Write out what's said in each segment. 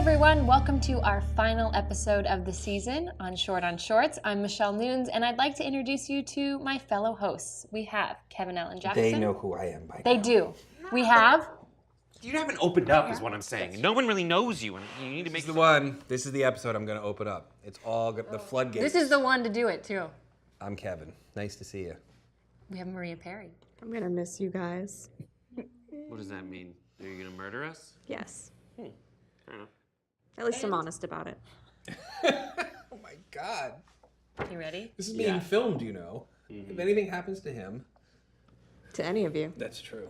everyone, welcome to our final episode of the season on Short on Shorts. I'm Michelle Nunes, and I'd like to introduce you to my fellow hosts. We have Kevin Allen Jackson. They know who I am by now. They do. We have... You haven't opened up, is what I'm saying. No one really knows you, and you need to make This is the one. This is the episode I'm going to open up. It's all the floodgates. This is the one to do it, too. I'm Kevin. Nice to see you. We have Maria Perry. I'm gonna miss you guys. What does that mean? Are you gonna murder us? Yes. Fair enough. At least I'm honest about it. Oh my God. You ready? This is being filmed, you know. If anything happens to him. To any of you. That's true.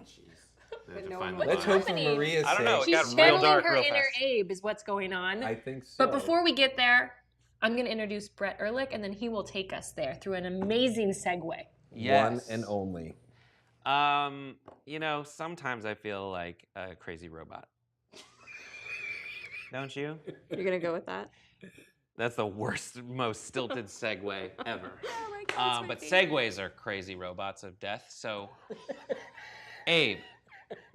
Let's hope for Maria's I don't know. sake. It got She's real channeling dark her real inner fast. Abe is what's going on. I think so. But before we get there, I'm going to introduce Brett Erlich, and then he will take us there through an amazing segue. Yes. One and only. You know, sometimes I feel like a crazy robot. Don't you? You're gonna go with that? That's the worst, most stilted segue ever. Oh my God, But segues are crazy robots of death. So, Abe,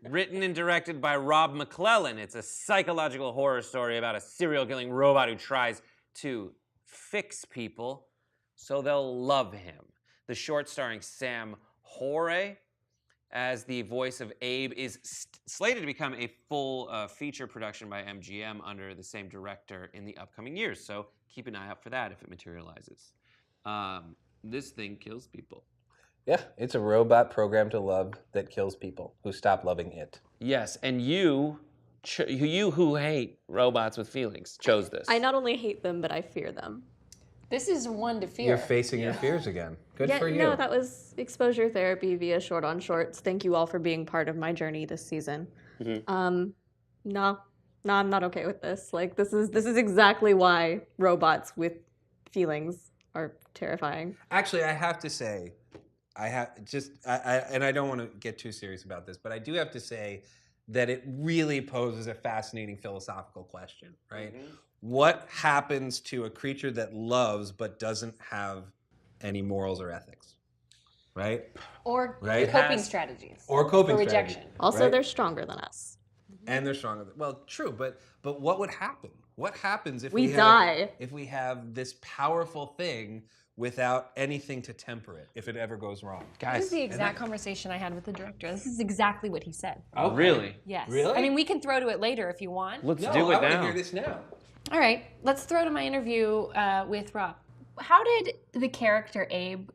written and directed by Rob McLellan. It's a psychological horror story about a serial killing robot who tries to fix people so they'll love him. The short starring Sam Hoare as the voice of Abe is slated to become a full feature production by MGM under the same director in the upcoming years. So keep an eye out for that if it materializes. This thing kills people. Yeah, it's a robot programmed to love that kills people who stop loving it. Yes, and you who hate robots with feelings chose this. I not only hate them, but I fear them. This is one to fear. You're facing your fears again. Good for you. No, that was exposure therapy via Short on Shorts. Thank you all for being part of my journey this season. No, I'm not okay with this. Like this is exactly why robots with feelings are terrifying. Actually, I have to say, and I don't want to get too serious about this, but I do have to say that it really poses a fascinating philosophical question, right? What happens to a creature that loves but doesn't have any morals or ethics, right? Or Right? coping strategies. Or coping For strategies. rejection. Also, right? they're stronger than us. And they're stronger. Well, true, but what would happen? What happens if We have, die. If we have this powerful thing without anything to temper it, if it ever goes wrong? This is the exact conversation I had with the director. This is exactly what he said. Oh, really? Yes. Really? I mean, we can throw to it later if you want. Let's No, do it I want to now. hear this now. All right, let's throw to my interview with Rob. How did the character Abe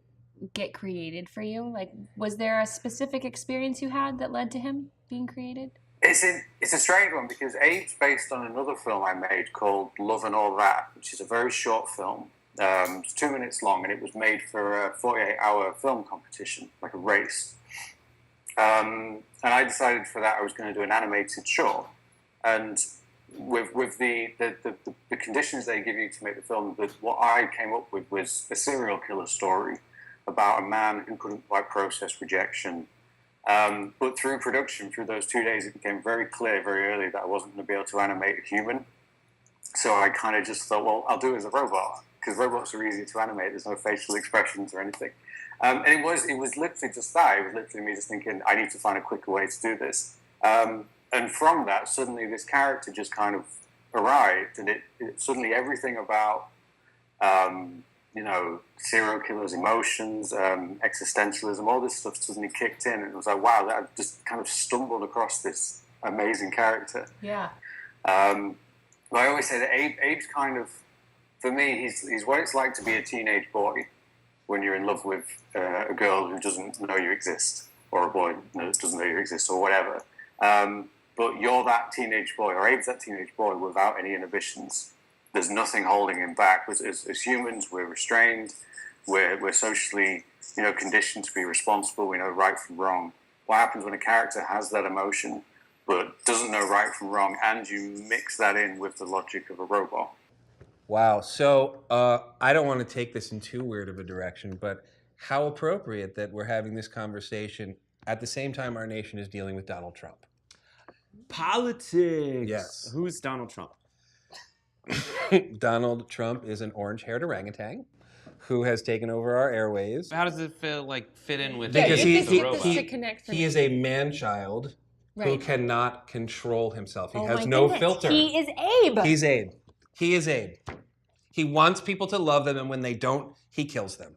get created for you? Like, was there a specific experience you had that led to him being created? It's a strange one because Abe's based on another film I made called Love and All That, which is a very short film. It's 2 minutes long, and it was made for a 48-hour film competition, like a race. And I decided for that I was going to do an animated short. And with the conditions they give you to make the film, what I came up with was a serial killer story about a man who couldn't quite process rejection. But through production, through those 2 days, it became very clear very early that I wasn't going to be able to animate a human. So I kind of just thought, well, I'll do it as a robot, because robots are easier to animate. There's no facial expressions or anything. And it was literally just that. It was literally me just thinking, I need to find a quicker way to do this. And from that, suddenly this character just kind of arrived, and it suddenly everything about, serial killers' emotions, existentialism, all this stuff suddenly kicked in, and it was like, wow, I just kind of stumbled across this amazing character. Yeah. But I always say that Abe's kind of, for me, he's what it's like to be a teenage boy when you're in love with a girl who doesn't know you exist, or a boy that doesn't know you exist, or whatever. But you're that teenage boy, or Abe's that teenage boy without any inhibitions. There's nothing holding him back. As humans, we're restrained. We're socially, conditioned to be responsible. We know right from wrong. What happens when a character has that emotion but doesn't know right from wrong, and you mix that in with the logic of a robot? Wow. So I don't want to take this in too weird of a direction, but how appropriate that we're having this conversation at the same time our nation is dealing with Donald Trump. Politics. Yes. Who's Donald Trump? Donald Trump is an orange-haired orangutan who has taken over our airways. How does it fit in with Because get he this to connect for he me. is a man-child who Right. cannot control himself. He Oh has my no goodness. filter. He is Abe. He's Abe. He is Abe. He wants people to love them, and when they don't, he kills them.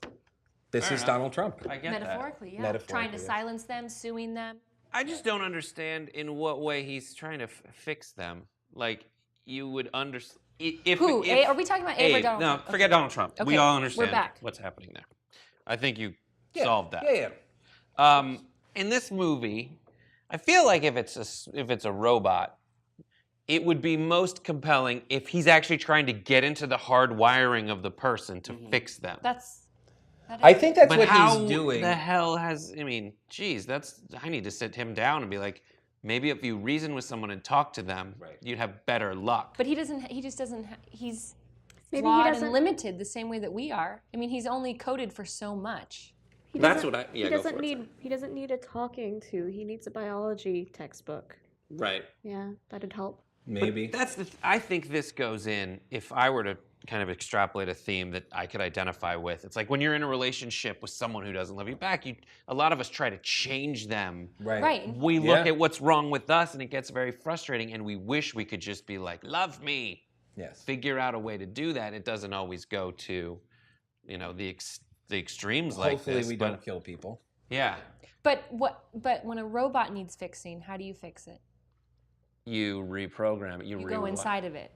This Fair is enough. Donald Trump. I get that. Metaphorically, yeah. Metaphorically, Trying to yes. silence them, suing them. I just don't understand in what way he's trying to fix them. Like, you would understand. Who? Are we talking about Abe or Donald No, Trump? forget Donald Trump. Okay, We all we're understand back. what's happening there. I think you Yeah. solved that. Yeah. In this movie, I feel like if it's a robot, it would be most compelling if he's actually trying to get into the hard wiring of the person to fix them. That I is- think that's But what how he's doing. the hell geez, I need to sit him down and be like, maybe if you reason with someone and talk to them, Right. you'd have better luck. But he doesn't. He just doesn't. He's Maybe he flawed doesn't- and limited the same way that we are. I mean, he's only coded for so much. That's doesn't- what I- yeah, he go doesn't for it, need. He doesn't need a talking to. He needs a biology textbook. Right. Yeah, that'd help. Maybe. That's I think this goes in, if I were to kind of extrapolate a theme that I could identify with, it's like when you're in a relationship with someone who doesn't love you back, a lot of us try to change them. Right. Right. We look Yeah. at what's wrong with us and it gets very frustrating and we wish we could just be like, love me. Yes. Figure out a way to do that. It doesn't always go to, the extremes like Hopefully this. we but don't kill people. yeah, But when a robot needs fixing, how do you fix it? you reprogram it. You go inside of it.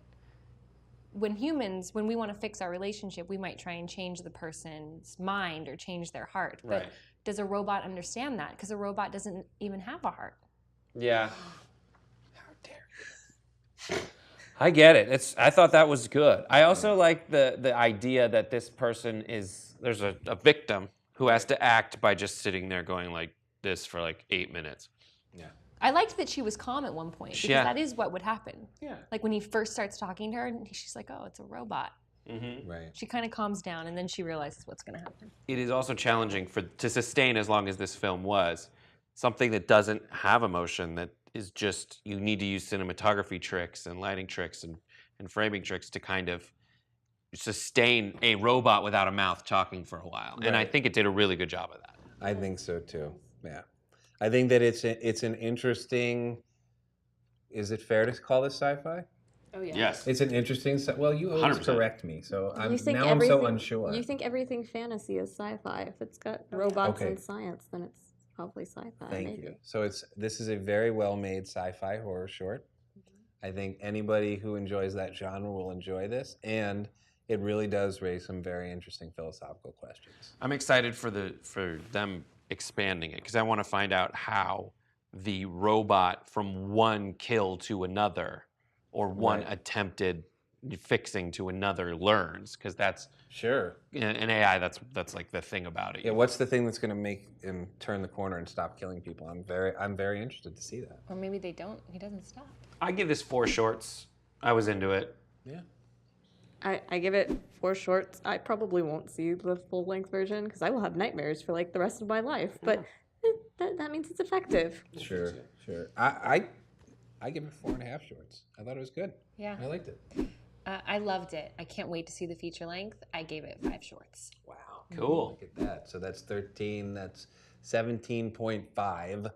When we want to fix our relationship, we might try and change the person's mind or change their heart. But Right. does a robot understand that? Because a robot doesn't even have a heart. Yeah. How dare you? I get it. I thought that was good. I also like the idea that this person there's a victim who has to act by just sitting there going like this for like 8 minutes. Yeah. I liked that she was calm at one point because Yeah. that is what would happen. Yeah. Like when he first starts talking to her, and she's like, "Oh, it's a robot." Mm-hmm. Right. She kind of calms down, and then she realizes what's going to happen. It is also challenging to sustain as long as this film was something that doesn't have emotion, that is just, you need to use cinematography tricks and lighting tricks and framing tricks to kind of sustain a robot without a mouth talking for a while. And I Right. think it did a really good job of that. I think so too. Yeah. I think that it's an interesting. Is it fair to call this sci-fi? Oh yeah. Yes. It's an interesting. Well, you always 100%. correct me, so I'm You think now I'm so everything- unsure. You think everything fantasy is sci-fi? If it's got robots Okay. and science, then it's probably sci-fi. Thank maybe. you. So this is a very well-made sci-fi horror short. I think anybody who enjoys that genre will enjoy this, and it really does raise some very interesting philosophical questions. I'm excited for them expanding it because I want to find out how the robot from one kill to another or one Right. attempted fixing to another learns, because that's Sure. in AI, that's like the thing about it. Yeah. What's the thing that's going to make him turn the corner and stop killing people? I'm very interested to see that. Or maybe they don't. He doesn't stop. I give this 4 shorts. I was into it. Yeah. I give it 4 shorts. I probably won't see the full-length version because I will have nightmares for like the rest of my life. But that means it's effective. Sure. I give it 4.5 shorts. I thought it was good. Yeah. I liked it. I loved it. I can't wait to see the feature length. I gave it 5 shorts. Wow. Cool. Look at that. So that's 13. That's 17.5.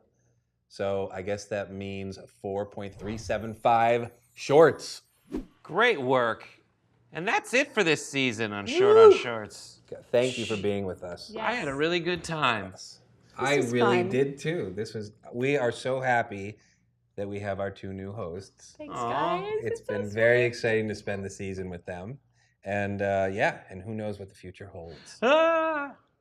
So I guess that means 4.375 shorts. Great work. And that's it for this season on Short on Shorts. Thank you for being with us. Yeah. I had a really good time. I was really fun. did too. We are so happy that we have our 2 new hosts. Thanks, Aw. guys. It's so been sweet. very exciting to spend the season with them. And and who knows what the future holds.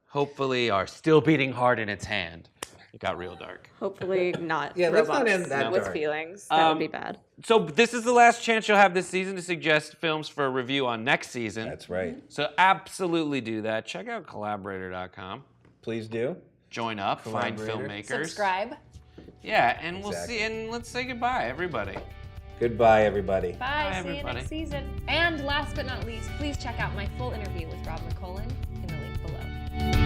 Hopefully our still beating heart in its hand. It got real dark. Hopefully not. Yeah, let's not robots end that with dark. feelings. That would be bad. So this is the last chance you'll have this season to suggest films for a review on next season. That's right. So absolutely do that. Check out Collaborator.com. Please do. Join up, find Collaborator. filmmakers. Subscribe. Yeah, and we'll Exactly. see. And let's say goodbye, everybody. Goodbye, everybody. Bye. See everybody. you next season. And last but not least, please check out my full interview with Rob McLellan in the link below.